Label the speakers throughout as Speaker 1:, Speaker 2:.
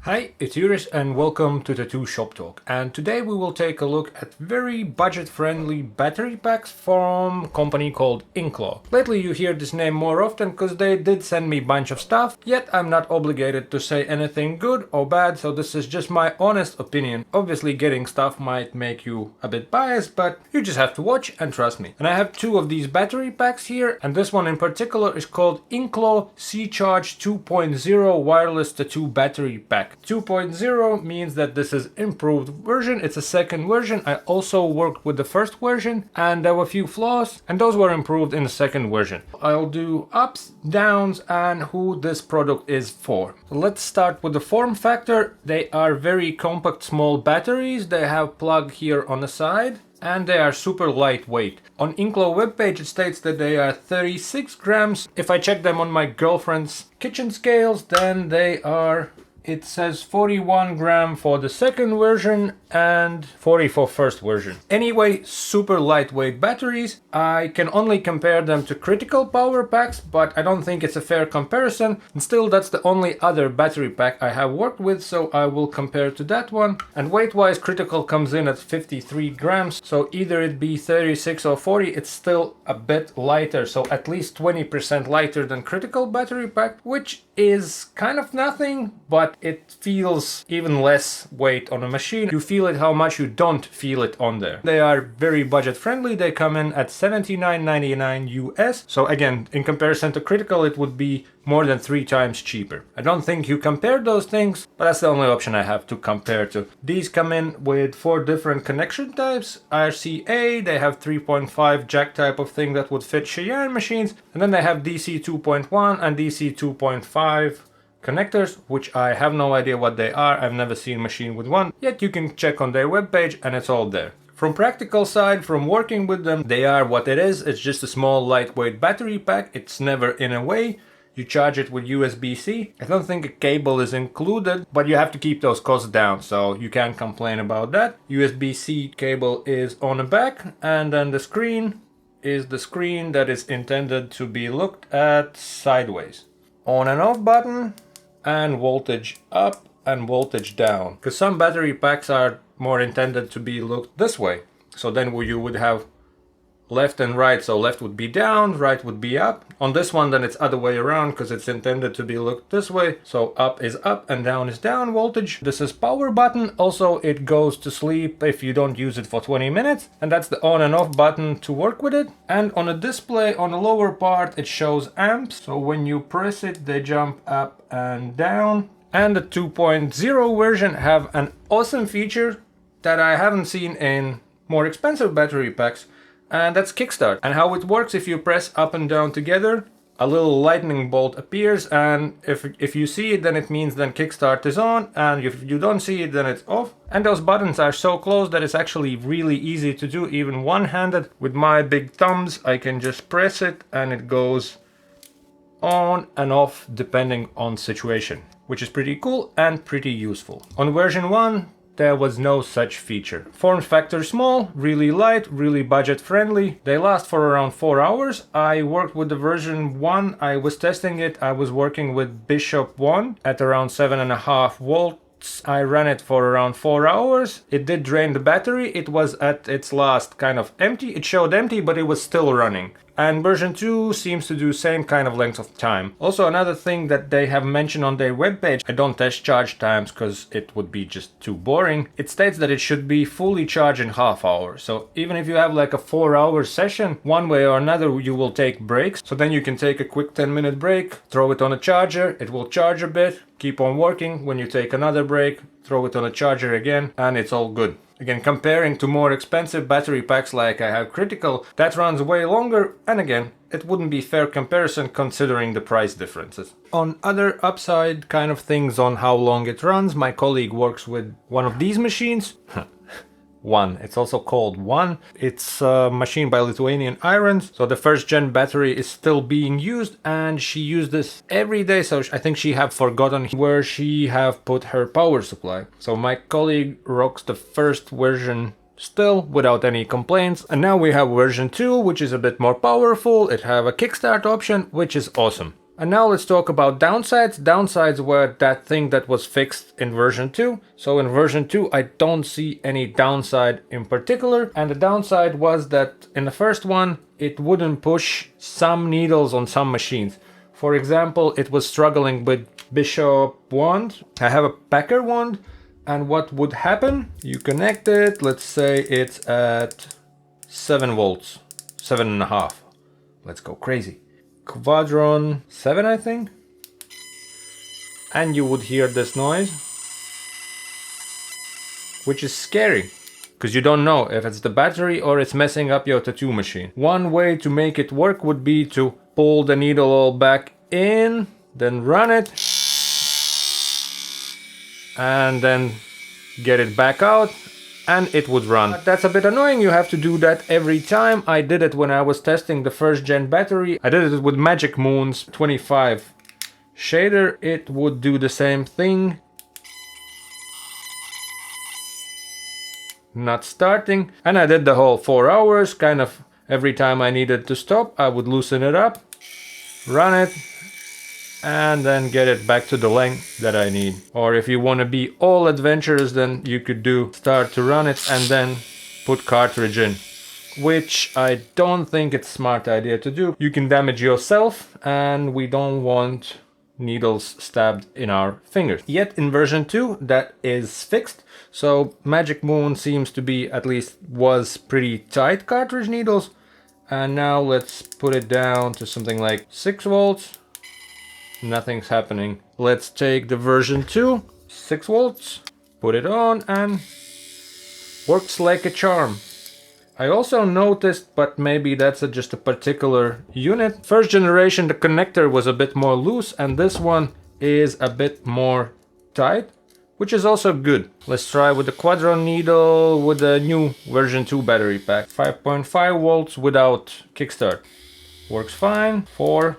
Speaker 1: Hi, it's Juris and welcome to the Tattoo Shop Talk. And today we will take a look at very budget-friendly battery packs from a company called Inklow. Lately you hear this name more often because they did send me a bunch of stuff, yet I'm not obligated to say anything good or bad, so this is just my honest opinion. Obviously getting stuff might make you a bit biased, but you just have to watch and trust me. And I have two of these battery packs here, and this one in particular is called Inklow C-Charge 2.0 Wireless Tattoo Battery Pack. 2.0 means that this is improved version. It's a second version. I also worked with the first version and there were a few flaws and those were improved in the second version. I'll do ups, downs and who this product is for. So let's start with the form factor. They are very compact small batteries. They have plug here on the side. And they are super lightweight. On Inklow webpage it states that they are 36 grams. If I check them on my girlfriend's kitchen scales, then they are, it says 41 gram for the second version and 40 for first version. Anyway, super lightweight batteries. I can only compare them to critical power packs, but I don't think it's a fair comparison. And still, that's the only other battery pack I have worked with, so I will compare to that one. And weight-wise, critical comes in at 53 grams, so either it be 36 or 40, it's still a bit lighter, so at least 20% lighter than critical battery pack, which is kind of nothing, but it feels even less weight on a machine. You feel it how much you don't feel it on there. They are very budget friendly. They come in at $79.99 US. So again, in comparison to critical, it would be more than 3 times cheaper. I don't think you compare those things, but that's the only option I have to compare to. These come in with 4 different connection types. RCA, they have 3.5 jack type of thing that would fit Cheyenne machines. And then they have DC 2.1 and DC 2.5 connectors, which I have no idea what they are. I've never seen a machine with one, yet you can check on their webpage and it's all there. From practical side, from working with them, they are what it is. It's just a small lightweight battery pack. It's never in a way. You charge it with USB-C. I don't think a cable is included, but you have to keep those costs down, so you can't complain about that. USB-C cable is on the back, and then the screen is the screen that is intended to be looked at sideways. On and off button, and voltage up and voltage down, because some battery packs are more intended to be looked this way. So then you would have left and right, so left would be down, right would be up. On this one then it's other way around because it's intended to be looked this way, so up is up and down is down voltage. This is power button. Also it goes to sleep if you don't use it for 20 minutes, and that's the on and off button to work with it. And on a display on the lower part it shows amps, so when you press it they jump up and down. And the 2.0 version have an awesome feature that I haven't seen in more expensive battery packs, and that's kickstart. And how it works, if you press up and down together, a little lightning bolt appears, and if you see it, then it means then kickstart is on, and if you don't see it, then it's off. And those buttons are so close that it's actually really easy to do, even one-handed. With my big thumbs I can just press it and it goes on and off depending on situation, which is pretty cool and pretty useful. On version 1 there was no such feature. Form factor small, really light, really budget friendly. They last for around 4 hours. I worked with the version 1, I was testing it, I was working with Bishop 1 at around 7.5 volts. I ran it for around 4 hours. It did drain the battery. It was at its last kind of empty. It showed empty, but it was still running. And version 2 seems to do same kind of length of time. Also another thing that they have mentioned on their webpage, I don't test charge times because it would be just too boring. It states that it should be fully charged in half hour. So even if you have like a 4-hour session, one way or another you will take breaks. So then you can take a quick 10-minute break, throw it on a charger, it will charge a bit, keep on working. When you take another break, throw it on a charger again, and it's all good. Again, comparing to more expensive battery packs like I have critical, that runs way longer, and again, it wouldn't be fair comparison considering the price differences. On other upside kind of things on how long it runs, my colleague works with one of these machines. One. It's also called One. It's a machine by Lithuanian Irons. So the first gen battery is still being used and she used this every day. So I think she have forgotten where she have put her power supply. So my colleague rocks the first version still without any complaints. And now we have version 2, which is a bit more powerful. It have a kickstart option, which is awesome. And now let's talk about downsides. Downsides were that thing that was fixed in version 2. So in version 2, I don't see any downside in particular. And the downside was that in the first one, it wouldn't push some needles on some machines. For example, it was struggling with Bishop wand. I have a Packer wand. And what would happen? You connect it. Let's say it's at 7 volts, 7.5. Let's go crazy. Quadron 7, I think. And you would hear this noise, which is scary because you don't know if it's the battery or it's messing up your tattoo machine. One way to make it work would be to pull the needle all back in, then run it, and then get it back out, and it would run. But that's a bit annoying. You have to do that every time. I did it when I was testing the first gen battery. I did it with Magic Moon's 25 shader. It would do the same thing. Not starting. And I did the whole 4 hours. Kind of every time I needed to stop, I would loosen it up, run it, and then get it back to the length that I need. Or if you want to be all adventurous, then you could do start to run it and then put cartridge in, which I don't think it's a smart idea to do. You can damage yourself, and we don't want needles stabbed in our fingers. Yet in version 2 that is fixed. So Magic Moon seems to be, at least was pretty tight cartridge needles. And now let's put it down to something like 6 volts. Nothing's happening. Let's take the version 2, 6 volts, put it on, and works like a charm. I also noticed, but maybe that's just a particular unit. First generation, the connector was a bit more loose, and this one is a bit more tight, which is also good. Let's try with the Quadron needle with the new version 2 battery pack. 5.5 volts without kickstart. Works fine. 4.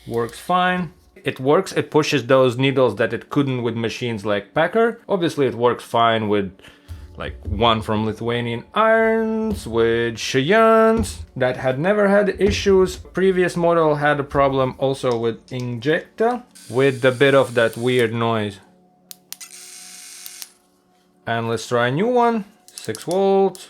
Speaker 1: Works fine. It works, it pushes those needles that it couldn't with machines like Packer. Obviously it works fine with like one from Lithuanian Irons, with Cheyennes that had never had issues. Previous model had a problem also with Injecta, with a bit of that weird noise. And let's try a new one, 6 volts.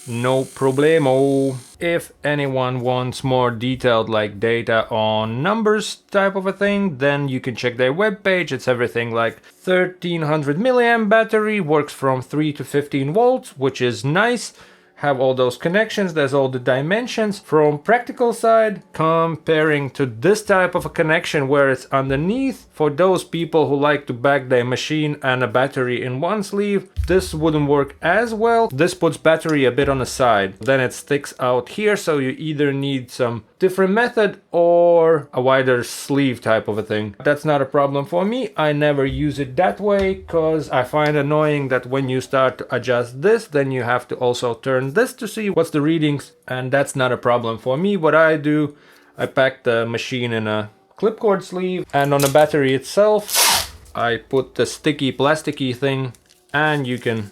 Speaker 1: No problemo. If anyone wants more detailed like data on numbers type of a thing, then you can check their webpage. It's everything like 1300 milliamp battery, works from 3 to 15 volts, which is nice. Have all those connections, there's all the dimensions. From practical side, comparing to this type of a connection where it's underneath, for those people who like to back their machine and a battery in one sleeve, this wouldn't work as well. This puts battery a bit on the side, then it sticks out here, so you either need some different method or a wider sleeve type of a thing. That's not a problem for me. I never use it that way because I find annoying that when you start to adjust this, then you have to also turn this to see what's the readings, and that's not a problem for me. What I do, I pack the machine in a clipcord sleeve, and on the battery itself I put the sticky plasticky thing, and you can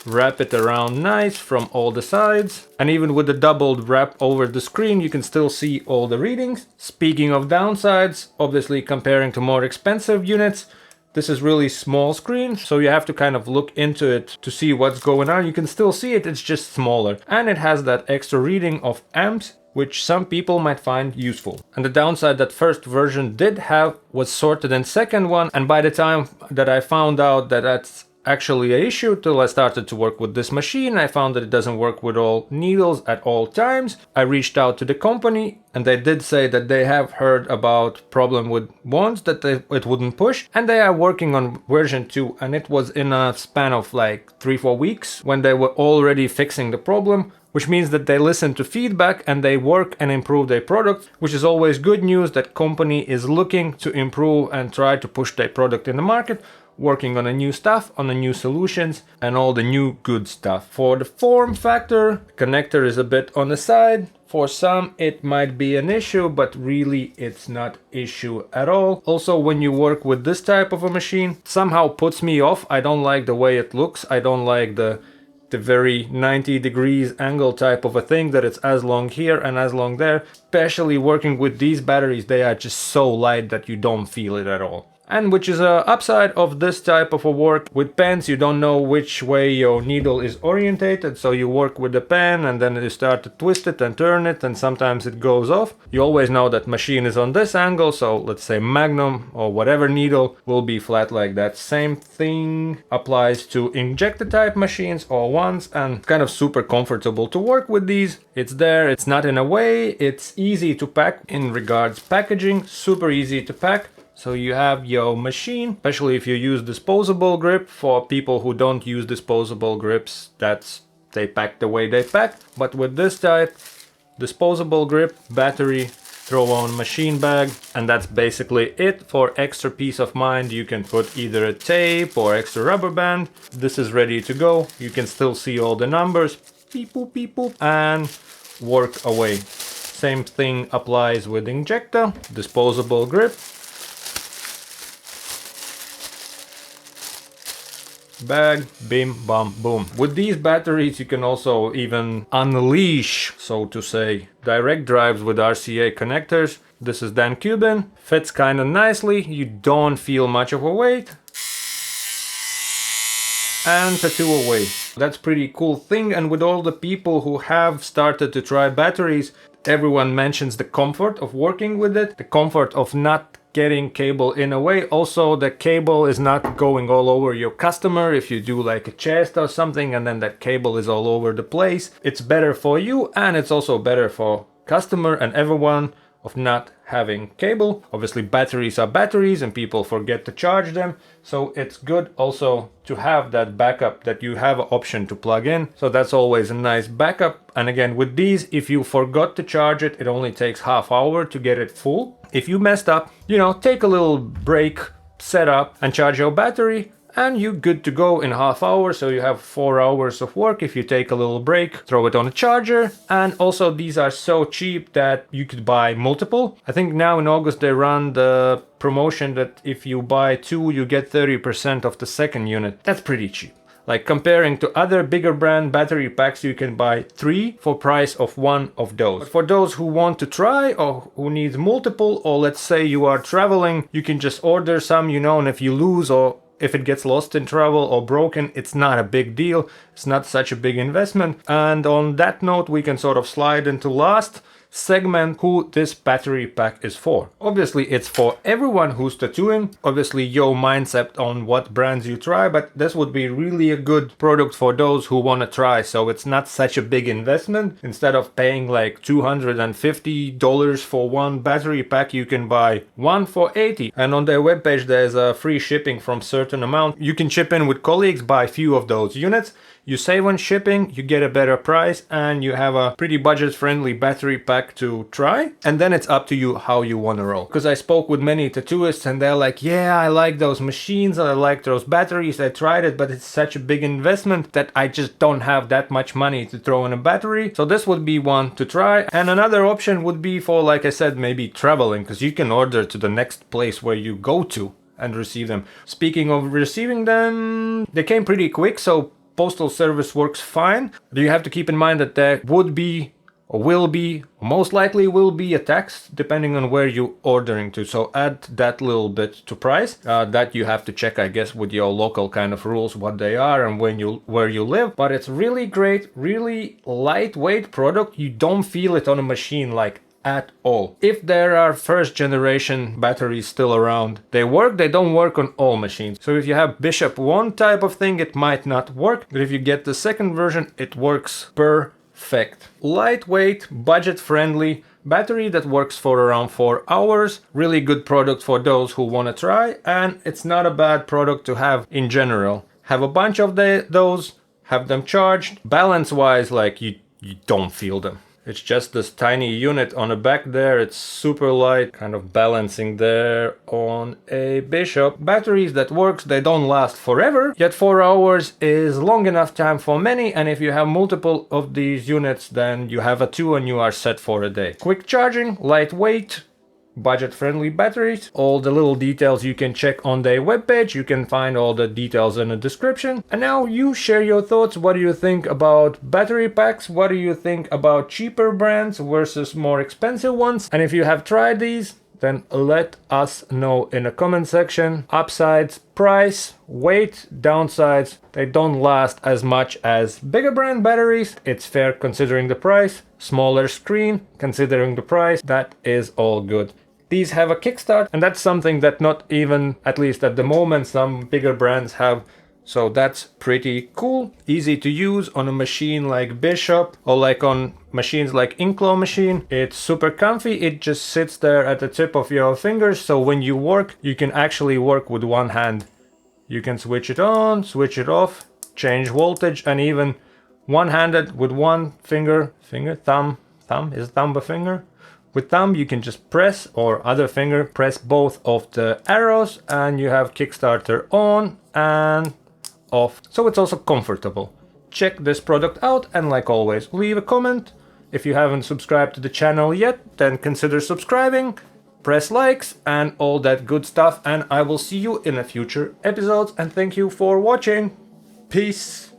Speaker 1: wrap it around nice from all the sides, and even with the doubled wrap over the screen you can still see all the readings. Speaking of downsides, obviously comparing to more expensive units, this is really small screen, so you have to kind of look into it to see what's going on. You can still see it, it's just smaller. And it has that extra reading of amps, which some people might find useful. And the downside that first version did have was sorted in second one, and by the time that I found out that that's actually an issue till I started to work with this machine, I found that it doesn't work with all needles at all times. I reached out to the company and they did say that they have heard about problem with wands that it wouldn't push, and they are working on version 2, and it was in a span of like 3-4 weeks when they were already fixing the problem, which means that they listen to feedback and they work and improve their product, which is always good news that company is looking to improve and try to push their product in the market, working on the new stuff, on the new solutions, and all the new good stuff. For the form factor, connector is a bit on the side. For some it might be an issue, but really it's not issue at all. Also, when you work with this type of a machine, somehow puts me off. I don't like the way it looks. I don't like the the very 90 degrees angle type of a thing, that it's as long here and as long there. Especially working with these batteries, they are just so light that you don't feel it at all. And which is a upside of this type of a work. With pens, you don't know which way your needle is orientated, so you work with the pen and then you start to twist it and turn it, and sometimes it goes off. You always know that machine is on this angle, so let's say Magnum or whatever needle will be flat like that. Same thing applies to injector type machines or ones, and kind of super comfortable to work with these. It's there, it's not in a way, it's easy to pack in regards packaging, super easy to pack. So you have your machine, especially if you use disposable grip. For people who don't use disposable grips, they pack the way they pack. But with this type, disposable grip, battery, throw on machine bag, and that's basically it. For extra peace of mind, you can put either a tape or extra rubber band. This is ready to go. You can still see all the numbers, beep boop, beep boop, and work away. Same thing applies with injector, disposable grip, bag, bim, bam, boom. With these batteries you can also even unleash, so to say, direct drives with RCA connectors. This is Dan Cuban, fits kind of nicely, you don't feel much of a weight. And tattoo away. That's pretty cool thing. And with all the people who have started to try batteries, everyone mentions the comfort of working with it, the comfort of not getting cable in a way. Also, the cable is not going all over your customer if you do like a chest or something and then that cable is all over the place. It's better for you, and it's also better for customer and everyone of not having cable. Obviously batteries are batteries and people forget to charge them, so it's good also to have that backup, that you have an option to plug in. So that's always a nice backup. And again, with these, if you forgot to charge it, it only takes half hour to get it full. If you messed up, take a little break, set up and charge your battery, and you're good to go in half hour. So you have 4 hours of work. If you take a little break, throw it on a charger. And also these are so cheap that you could buy multiple. I think now in August they run the promotion that if you buy 2 you get 30% of the second unit. That's pretty cheap. Like comparing to other bigger brand battery packs, you can buy 3 for price of 1 of those. But for those who want to try or who need multiple, or let's say you are traveling, you can just order some, and if you lose or if it gets lost in travel or broken, it's not a big deal. It's not such a big investment. And on that note, we can sort of slide into last segment, who this battery pack is for. Obviously it's for everyone who's tattooing. Obviously your mindset on what brands you try, but this would be really a good product for those who want to try. So it's not such a big investment. Instead of paying like $250 for one battery pack, you can buy one for $80. And on their webpage there's a free shipping from certain amount. You can chip in with colleagues, buy few of those units. You save on shipping, you get a better price, and you have a pretty budget-friendly battery pack to try. And then it's up to you how you want to roll. Because I spoke with many tattooists and they're like, yeah, I like those machines, I like those batteries, I tried it, but it's such a big investment that I just don't have that much money to throw in a battery. So this would be one to try. And another option would be for, like I said, maybe traveling, because you can order to the next place where you go to and receive them. Speaking of receiving them, they came pretty quick, so postal service works fine. But you have to keep in mind that there would be or will be, or most likely will be, a tax depending on where you're ordering to. So add that little bit to price. That you have to check, I guess, with your local kind of rules, what they are and where you live. But it's really great, really lightweight product. You don't feel it on a machine like at all. If there are first generation batteries still around, they work, they don't work on all machines. So if you have Bishop 1 type of thing, it might not work, but if you get the second version, it works perfect. Lightweight, budget friendly battery that works for around 4 hours. Really good product for those who want to try, and it's not a bad product to have in general. Have a bunch of those, have them charged. Balance wise, like you don't feel them. It's just this tiny unit on the back there. It's super light, kind of balancing there on a Bishop. Batteries that works, they don't last forever, yet 4 hours is long enough time for many, and if you have multiple of these units, then you have a 2 and you are set for a day. Quick charging, lightweight, budget-friendly batteries. All the little details you can check on their webpage. You can find all the details in the description. And now you share your thoughts. What do you think about battery packs? What do you think about cheaper brands versus more expensive ones? And if you have tried these, then let us know in the comment section. Upsides, price, weight, downsides, they don't last as much as bigger brand batteries. It's fair considering the price. Smaller screen, considering the price, that is all good. These have a kickstart, and that's something that not even, at least at the moment, some bigger brands have. So that's pretty cool. Easy to use on a machine like Bishop or like on machines like Inklow machine. It's super comfy. It just sits there at the tip of your fingers. So when you work, you can actually work with one hand. You can switch it on, switch it off, change voltage, and even one-handed with one thumb is thumb a finger? With thumb you can just press, or other finger, press both of the arrows and you have Kickstarter on and off. So it's also comfortable. Check this product out, and like always, leave a comment. If you haven't subscribed to the channel yet, then consider subscribing, press likes and all that good stuff, and I will see you in a future episodes, and thank you for watching. Peace.